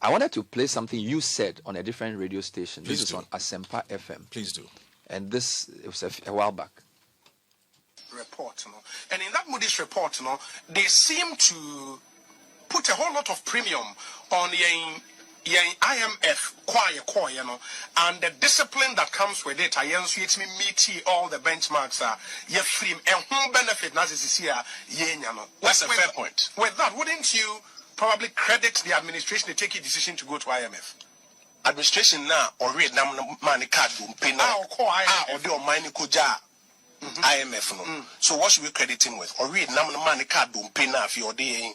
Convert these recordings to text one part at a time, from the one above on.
I wanted to play something you said on a different radio station. Please this do. is on Asempa FM. Please do. And this it was a while back. Report, and in that Moody's report, they seem to put a whole lot of premium on the IMF, and the discipline that comes with it. I meet all the benchmarks are free and whom benefit that's a fair point. With that, wouldn't you probably credit the administration to take a decision to go to IMF? Administration now or read nam money card pay now or the money koja IMF no. So what should we credit him with? Or read nam money card pay now if you're the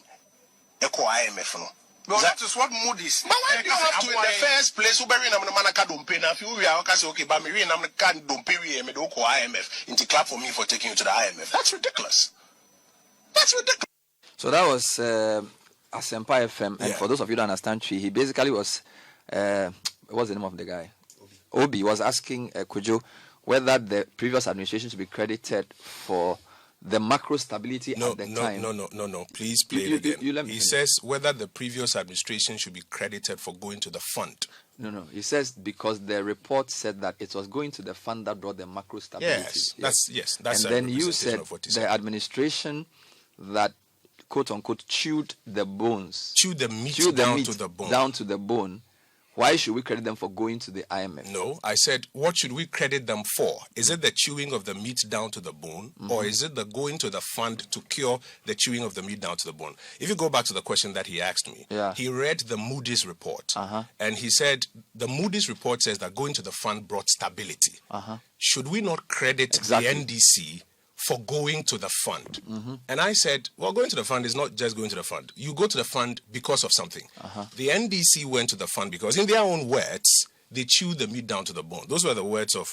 echo IMF no. Well, that is what Moody's. But why do you have to in the first place? Who bury nam money card pay now? If you are okay, but me read nam card don't pay me do call IMF into clap for me for taking you to the IMF. That's ridiculous. That's ridiculous. So that was Asempa FM, and for those of you who don't understand, he basically was. What's the name of the guy? Obi was asking Kujo whether the previous administration should be credited for the macro stability at the time. No. Please play it again. He says whether the previous administration should be credited for going to the fund. No. He says because the report said that it was going to the fund that brought the macro stability. That's and then you said the administration that quote unquote chewed the bones, chewed the meat down to the bone. Why should we credit them for going to the IMF? No, I said, what should we credit them for? Is it the chewing of the meat down to the bone, or is it the going to the fund to cure the chewing of the meat down to the bone? If you go back to the question that he asked me, he read the Moody's report, and he said, the Moody's report says that going to the fund brought stability. Should we not credit the NDC for going to the fund? And I said, well, going to the fund is not just going to the fund. You go to the fund because of something. The NDC went to the fund because, in their own words, they chewed the meat down to the bone. Those were the words of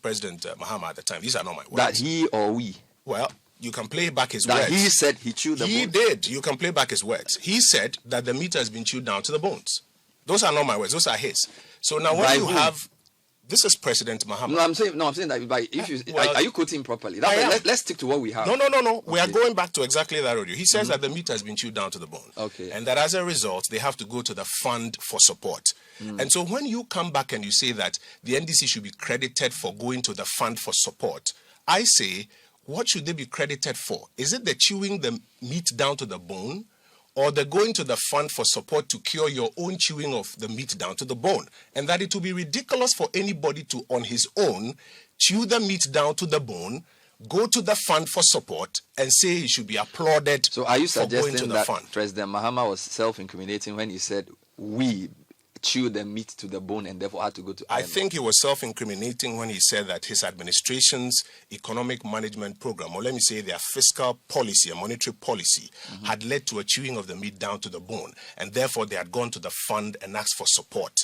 President Mahama at the time. These are not my words. That he or we? Well, you can play back his words. That he said he chewed the bone? He did. You can play back his words. He said that the meat has been chewed down to the bones. Those are not my words. Those are his. So now when you have... This is President Mahama. No, I'm saying that. But if you are you quoting properly? Let's stick to what we have. No. Okay. We are going back to exactly that audio. He says that the meat has been chewed down to the bone. Okay. And that as a result, they have to go to the fund for support. And so when you come back and you say that the NDC should be credited for going to the fund for support, I say, what should they be credited for? Is it the chewing the meat down to the bone, or the going to the fund for support to cure your own chewing of the meat down to the bone? And that it will be ridiculous for anybody to, on his own, chew the meat down to the bone, go to the fund for support, and say he should be applauded. So are you for going to suggesting the that fund? President Mahama was self-incriminating when he said, we chew the meat to the bone and therefore had to go to IMF? I think he was self-incriminating when he said that his administration's economic management program, or let me say their fiscal policy and monetary policy, had led to a chewing of the meat down to the bone, and therefore they had gone to the fund and asked for support.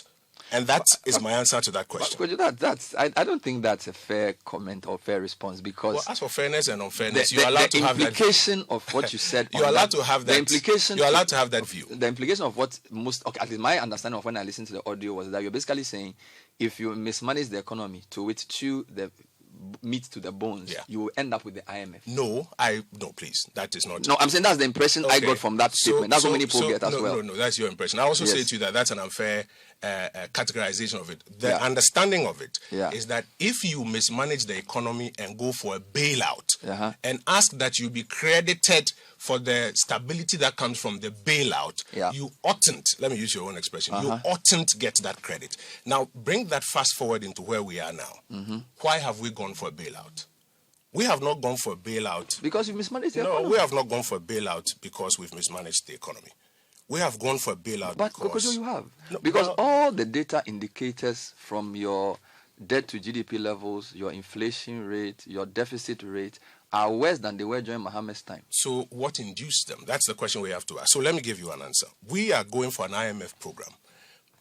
And that is my answer to that question. I don't think that's a fair comment or fair response, because... Well, as for fairness and unfairness, you're allowed to have that... The implication of what you said... You're allowed to have that... You're allowed to have that view. The implication of what most... Okay, at least my understanding of when I listened to the audio was that you're basically saying, if you mismanage the economy to which chew the meat to the bones, you will end up with the IMF. No, please. That is not... No, I'm saying that's the impression I got from that statement. That's what many people get as well. No, that's your impression. I also say to you that that's an unfair categorization of it. The understanding of it is that if you mismanage the economy and go for a bailout and ask that you be credited for the stability that comes from the bailout, you oughtn't, let me use your own expression, you oughtn't get that credit. Now, bring that fast forward into where we are now. Why have we gone for a bailout? We have not gone for a bailout. Because you've mismanaged the economy. No, we have not gone for a bailout because we've mismanaged the economy. We have gone for a bailout because you have. No, because all the data indicators from your debt to GDP levels, your inflation rate, your deficit rate are worse than they were during Mahama's time. So what induced them? That's the question we have to ask. So let me give you an answer. We are going for an IMF program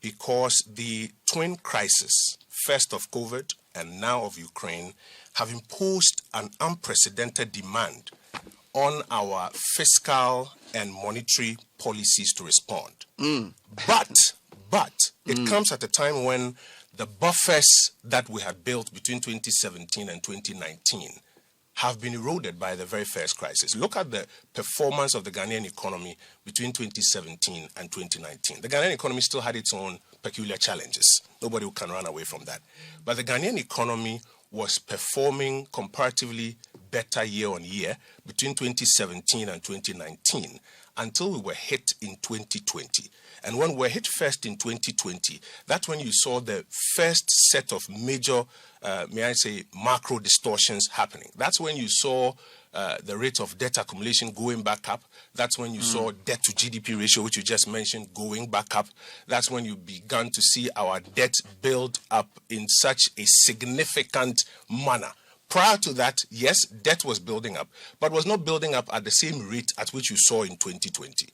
because the twin crisis, first of COVID and now of Ukraine, have imposed an unprecedented demand on our fiscal and monetary policies to respond. But it comes at a time when the buffers that we had built between 2017 and 2019 have been eroded by the very first crisis. Look at the performance of the Ghanaian economy between 2017 and 2019. The Ghanaian economy still had its own peculiar challenges. Nobody can run away from that. But the Ghanaian economy was performing comparatively better year on year between 2017 and 2019 until we were hit in 2020. And when we were hit first in 2020, that's when you saw the first set of major, macro distortions happening. That's when you saw the rate of debt accumulation going back up. That's when you saw debt to GDP ratio, which you just mentioned, going back up. That's when you began to see our debt build up in such a significant manner. Prior to that, yes, debt was building up, but was not building up at the same rate at which you saw in 2020.